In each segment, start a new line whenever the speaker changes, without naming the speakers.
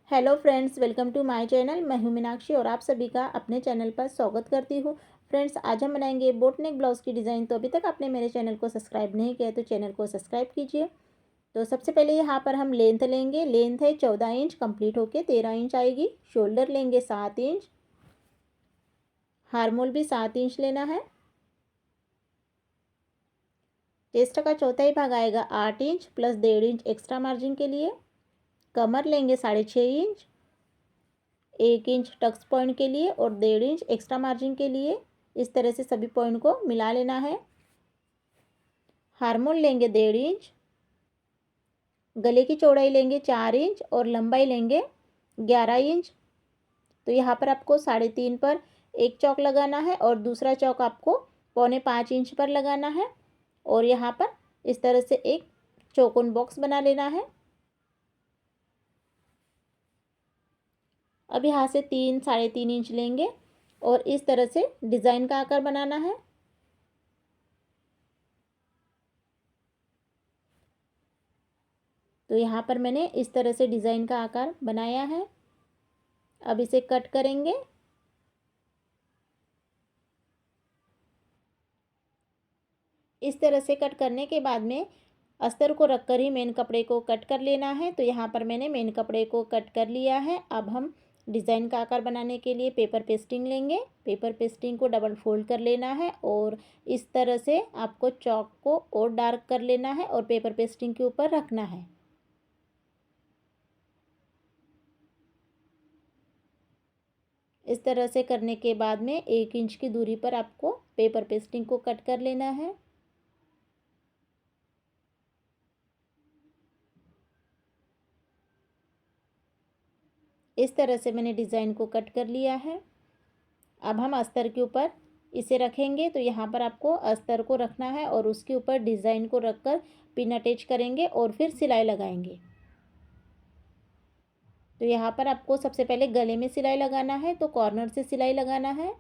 Hello friends, welcome to my channel. मैं हूं मीनाक्षी और आप सभी का अपने चैनल पर स्वागत करती हूं। फ्रेंड्स, आज हम बनाएंगे बोट नेक ब्लाउज़ की डिज़ाइन। तो अभी तक आपने मेरे चैनल को सब्सक्राइब नहीं किया तो चैनल को सब्सक्राइब कीजिए। तो सबसे पहले यहाँ पर हम लेंथ लेंगे। लेंथ है 14 इंच, कंप्लीट होके 13 इंच आएगी। शोल्डर लेंगे 7 इंच, हार्मोल भी 7 इंच लेना है। चेस्ट का चौथाई भाग आएगा 8 inch plus 1.5 inch extra margin के लिए। कमर लेंगे 6.5 इंच, 1 इंच टक्स पॉइंट के लिए और 1.5 इंच एक्स्ट्रा मार्जिन के लिए। इस तरह से सभी पॉइंट को मिला लेना है। हार्मोन लेंगे 1.5 इंच, गले की चौड़ाई लेंगे 4 इंच और लंबाई लेंगे 11 इंच। तो यहाँ पर आपको 3.5 पर एक चौक लगाना है और दूसरा चौक आपको 4.25 इंच पर लगाना है। और यहाँ पर इस तरह से एक चौकोन बॉक्स बना लेना है। अब यहाँ से 3-3.5 इंच लेंगे और इस तरह से डिज़ाइन का आकार बनाना है। तो यहाँ पर मैंने इस तरह से डिज़ाइन का आकार बनाया है। अब इसे कट करेंगे। इस तरह से कट करने के बाद में अस्तर को रखकर ही मेन कपड़े को कट कर लेना है। तो यहाँ पर मैंने मेन कपड़े को कट कर लिया है। अब हम डिज़ाइन का आकार बनाने के लिए पेपर पेस्टिंग लेंगे। पेपर पेस्टिंग को डबल फोल्ड कर लेना है और इस तरह से आपको चौक को और डार्क कर लेना है और पेपर पेस्टिंग के ऊपर रखना है। इस तरह से करने के बाद में 1 इंच की दूरी पर आपको पेपर पेस्टिंग को कट कर लेना है। इस तरह से मैंने डिज़ाइन को कट कर लिया है। अब हम अस्तर के ऊपर इसे रखेंगे। तो यहाँ पर आपको अस्तर को रखना है और उसके ऊपर डिज़ाइन को रखकर पिन अटैच करेंगे और फिर सिलाई लगाएंगे। तो यहाँ पर आपको सबसे पहले गले में सिलाई लगाना है, तो कॉर्नर से सिलाई लगाना है।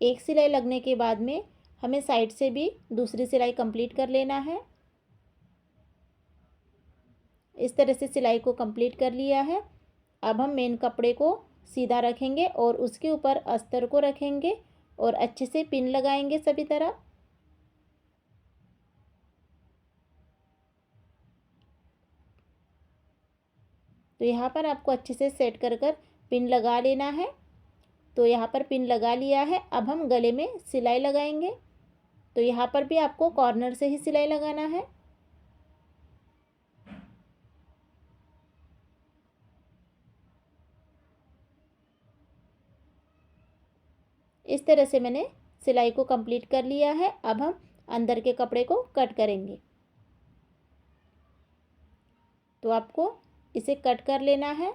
एक सिलाई लगने के बाद में हमें साइड से भी दूसरी सिलाई कंप्लीट कर लेना है। इस तरह से सिलाई को कंप्लीट कर लिया है। अब हम मेन कपड़े को सीधा रखेंगे और उसके ऊपर अस्तर को रखेंगे और अच्छे से पिन लगाएंगे सभी तरफ। तो यहाँ पर आपको अच्छे से सेट कर कर पिन लगा लेना है। तो यहाँ पर पिन लगा लिया है। अब हम गले में सिलाई लगाएंगे। तो यहाँ पर भी आपको कॉर्नर से ही सिलाई लगाना है। इस तरह से मैंने सिलाई को कंप्लीट कर लिया है। अब हम अंदर के कपड़े को कट करेंगे। तो आपको इसे कट कर लेना है।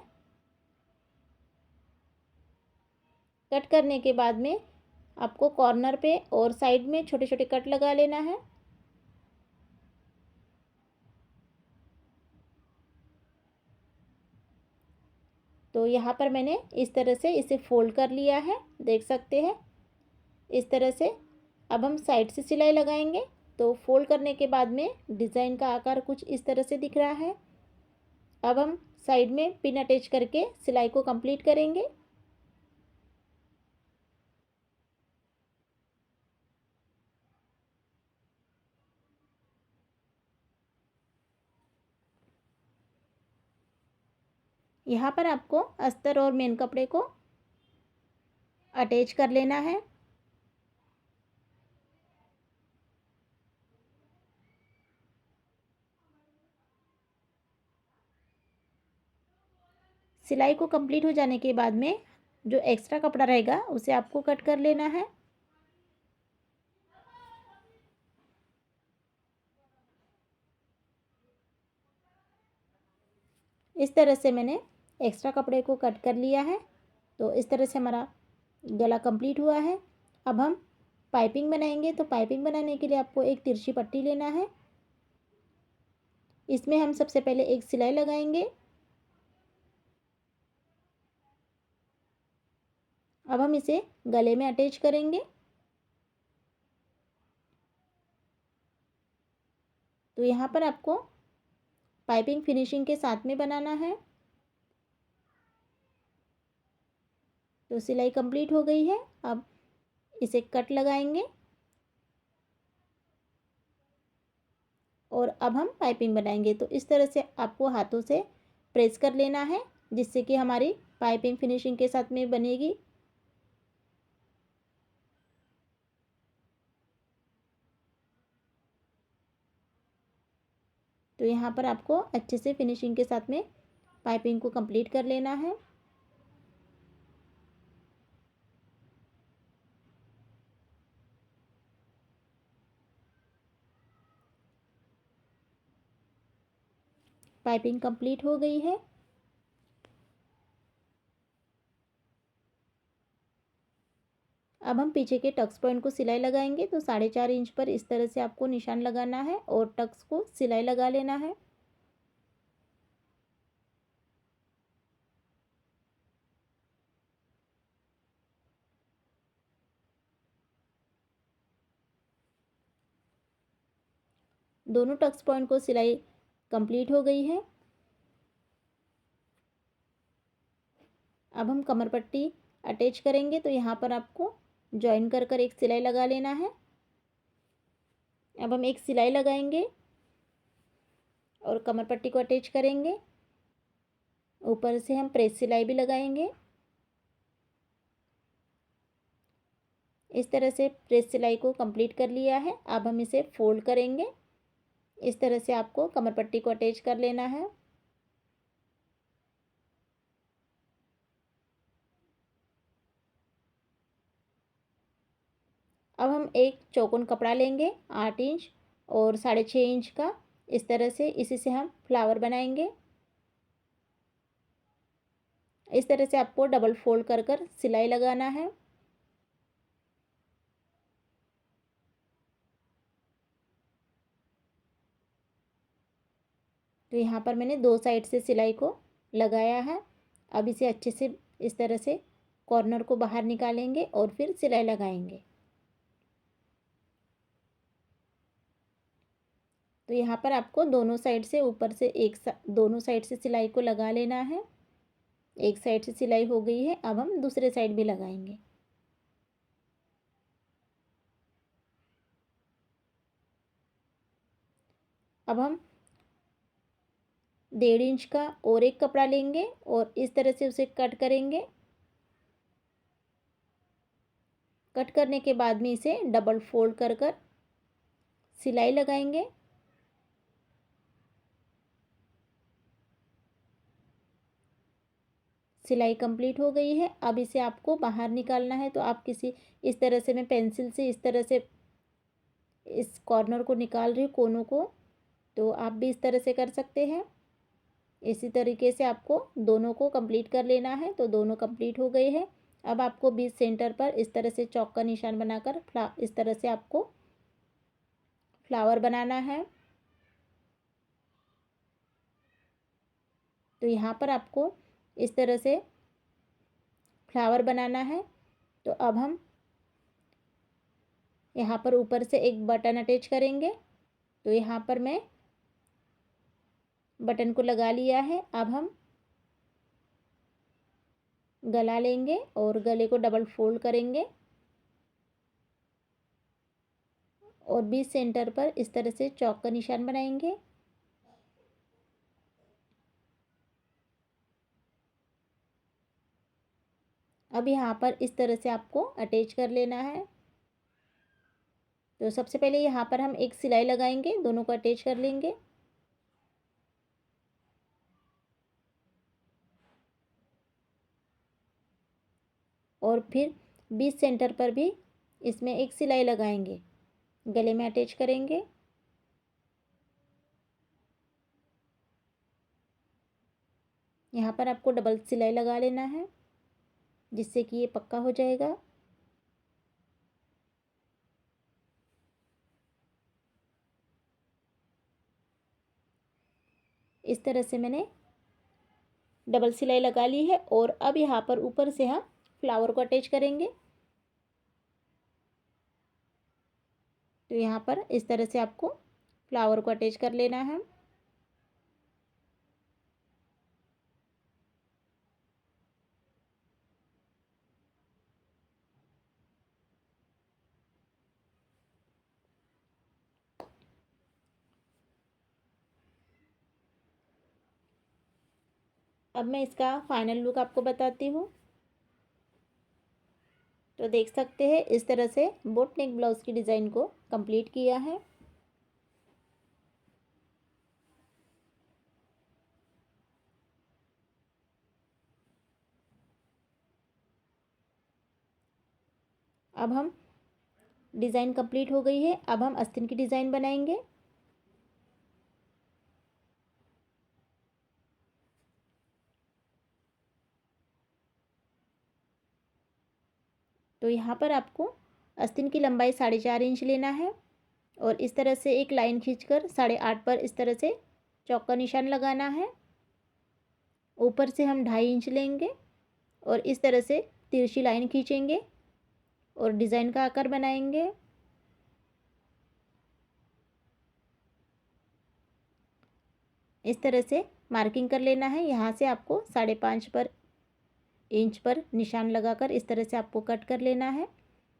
कट करने के बाद में आपको कॉर्नर पे और साइड में छोटे छोटे कट लगा लेना है। तो यहाँ पर मैंने इस तरह से इसे फोल्ड कर लिया है, देख सकते हैं इस तरह से। अब हम साइड से सिलाई लगाएंगे। तो फोल्ड करने के बाद में डिज़ाइन का आकार कुछ इस तरह से दिख रहा है। अब हम साइड में पिन अटैच करके सिलाई को कंप्लीट करेंगे। यहाँ पर आपको अस्तर और मेन कपड़े को अटैच कर लेना है। सिलाई को कंप्लीट हो जाने के बाद में जो एक्स्ट्रा कपड़ा रहेगा उसे आपको कट कर लेना है। इस तरह से मैंने एक्स्ट्रा कपड़े को कट कर लिया है। तो इस तरह से हमारा गला कंप्लीट हुआ है। अब हम पाइपिंग बनाएंगे। तो पाइपिंग बनाने के लिए आपको एक तिरछी पट्टी लेना है। इसमें हम सबसे पहले एक सिलाई लगाएंगे। अब हम इसे गले में अटैच करेंगे। तो यहाँ पर आपको पाइपिंग फिनिशिंग के साथ में बनाना है। तो सिलाई कंप्लीट हो गई है। अब इसे कट लगाएंगे और अब हम पाइपिंग बनाएंगे। तो इस तरह से आपको हाथों से प्रेस कर लेना है, जिससे कि हमारी पाइपिंग फिनिशिंग के साथ में बनेगी। तो यहाँ पर आपको अच्छे से फिनिशिंग के साथ में पाइपिंग को कंप्लीट कर लेना है। पाइपिंग कंप्लीट हो गई है। अब हम पीछे के टक्स पॉइंट को सिलाई लगाएंगे। तो 4.5 इंच पर इस तरह से आपको निशान लगाना है और टक्स को सिलाई लगा लेना है। दोनों टक्स पॉइंट को सिलाई कंप्लीट हो गई है। अब हम कमर पट्टी अटैच करेंगे। तो यहाँ पर आपको जॉइन कर कर एक सिलाई लगा लेना है। अब हम एक सिलाई लगाएंगे और कमर पट्टी को अटैच करेंगे। ऊपर से हम प्रेस सिलाई भी लगाएंगे। इस तरह से प्रेस सिलाई को कंप्लीट कर लिया है। अब हम इसे फोल्ड करेंगे। इस तरह से आपको कमर पट्टी को अटैच कर लेना है। अब हम एक चौकोन कपड़ा लेंगे 8 इंच और 6.5 इंच का। इस तरह से इसी से हम फ्लावर बनाएंगे। इस तरह से आपको डबल फोल्ड कर कर सिलाई लगाना है। तो यहाँ पर मैंने 2 साइड से सिलाई को लगाया है। अब इसे अच्छे से इस तरह से कॉर्नर को बाहर निकालेंगे और फिर सिलाई लगाएंगे। तो यहाँ पर आपको दोनों साइड से ऊपर से दोनों साइड से सिलाई को लगा लेना है। एक साइड से सिलाई हो गई है। अब हम दूसरे साइड भी लगाएंगे। अब हम 1.5 इंच का और एक कपड़ा लेंगे और इस तरह से उसे कट करेंगे। कट करने के बाद में इसे डबल फोल्ड कर कर सिलाई लगाएंगे। सिलाई कंप्लीट हो गई है। अब इसे आपको बाहर निकालना है। तो आप किसी इस तरह से मैं पेंसिल से इस तरह से इस कॉर्नर को निकाल रही हूँ, कोनों को। तो आप भी इस तरह से कर सकते हैं। इसी तरीके से आपको दोनों को कंप्लीट कर लेना है। तो दोनों कंप्लीट हो गए हैं। अब आपको बीच सेंटर पर इस तरह से चौक का निशान बनाकर इस तरह से आपको फ्लावर बनाना है। तो यहाँ पर आपको इस तरह से फ्लावर बनाना है। तो अब हम यहाँ पर ऊपर से एक बटन अटैच करेंगे। तो यहाँ पर मैं बटन को लगा लिया है। अब हम गला लेंगे और गले को डबल फोल्ड करेंगे और बीच सेंटर पर इस तरह से चौक का निशान बनाएंगे। अब यहाँ पर इस तरह से आपको अटैच कर लेना है। तो सबसे पहले यहाँ पर हम एक सिलाई लगाएंगे, दोनों को अटैच कर लेंगे। और फिर बीच सेंटर पर भी इसमें एक सिलाई लगाएंगे, गले में अटैच करेंगे। यहाँ पर आपको डबल सिलाई लगा लेना है, जिससे कि ये पक्का हो जाएगा। इस तरह से मैंने डबल सिलाई लगा ली है। और अब यहाँ पर ऊपर से हम फ्लावर को अटैच करेंगे। तो यहाँ पर इस तरह से आपको फ्लावर को अटैच कर लेना है। अब मैं इसका फाइनल लुक आपको बताती हूँ। तो देख सकते हैं इस तरह से बोट नेक ब्लाउज की डिज़ाइन को कंप्लीट किया है। अब हम डिज़ाइन कंप्लीट हो गई है। अब हम आस्तीन की डिज़ाइन बनाएंगे। तो यहाँ पर आपको आस्तीन की लंबाई 4.5 इंच लेना है और इस तरह से एक लाइन खींचकर 8.5 पर इस तरह से चौक का निशान लगाना है। ऊपर से हम 2.5 इंच लेंगे और इस तरह से तिरछी लाइन खींचेंगे और डिज़ाइन का आकार बनाएंगे। इस तरह से मार्किंग कर लेना है। यहाँ से आपको 5.5 इंच पर निशान लगाकर इस तरह से आपको कट कर लेना है।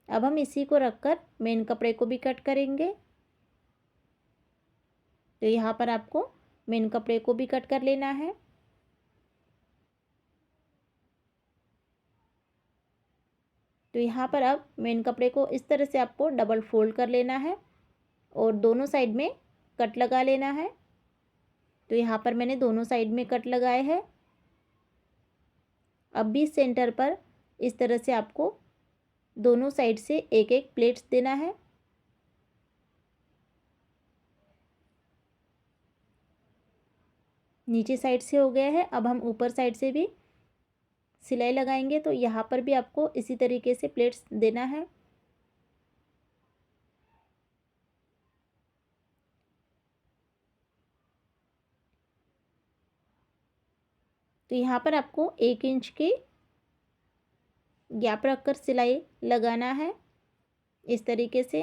अब हम इसी को रखकर मेन कपड़े को भी कट करेंगे। तो यहाँ पर आपको मेन कपड़े को भी कट कर लेना है। तो यहाँ पर अब मेन कपड़े को इस तरह से आपको डबल फोल्ड कर लेना है और दोनों साइड में कट लगा लेना है। तो यहाँ पर मैंने दोनों साइड में कट लगाए हैं। अब भी सेंटर पर इस तरह से आपको दोनों साइड से एक एक प्लेट्स देना है। नीचे साइड से हो गया है। अब हम ऊपर साइड से भी सिलाई लगाएंगे। तो यहाँ पर भी आपको इसी तरीके से प्लेट्स देना है। तो यहाँ पर आपको 1 इंच की गैप रखकर सिलाई लगाना है इस तरीके से।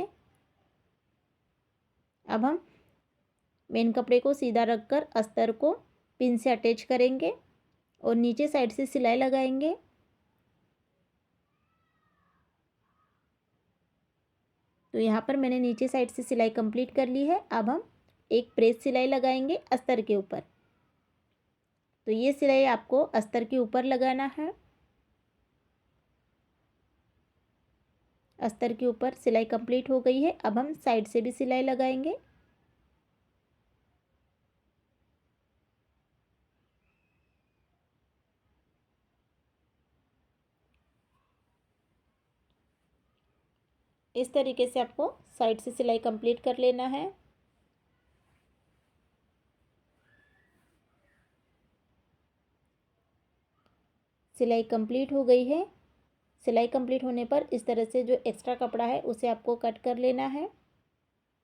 अब हम मेन कपड़े को सीधा रखकर अस्तर को पिन से अटैच करेंगे और नीचे साइड से सिलाई लगाएंगे। तो यहाँ पर मैंने नीचे साइड से सिलाई कंप्लीट कर ली है। अब हम एक प्रेस सिलाई लगाएंगे अस्तर के ऊपर। तो ये सिलाई आपको अस्तर के ऊपर लगाना है। अस्तर के ऊपर सिलाई कंप्लीट हो गई है। अब हम साइड से भी सिलाई लगाएंगे। इस तरीके से आपको साइड से सिलाई कंप्लीट कर लेना है। सिलाई कंप्लीट हो गई है। सिलाई कंप्लीट होने पर इस तरह से जो एक्स्ट्रा कपड़ा है उसे आपको कट कर लेना है।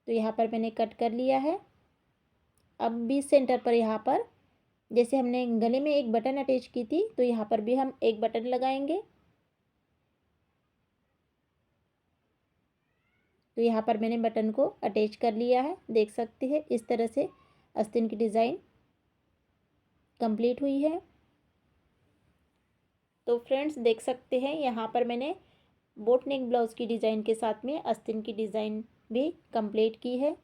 तो यहाँ पर मैंने कट कर लिया है। अब भी सेंटर पर यहाँ पर जैसे हमने गले में एक बटन अटैच की थी तो यहाँ पर भी हम एक बटन लगाएंगे। तो यहाँ पर मैंने बटन को अटैच कर लिया है। देख सकते हैं इस तरह से आस्तीन की डिज़ाइन कंप्लीट हुई है। तो फ्रेंड्स देख सकते हैं यहाँ पर मैंने बोट नेक ब्लाउज़ की डिज़ाइन के साथ में आस्तीन की डिज़ाइन भी कंप्लीट की है।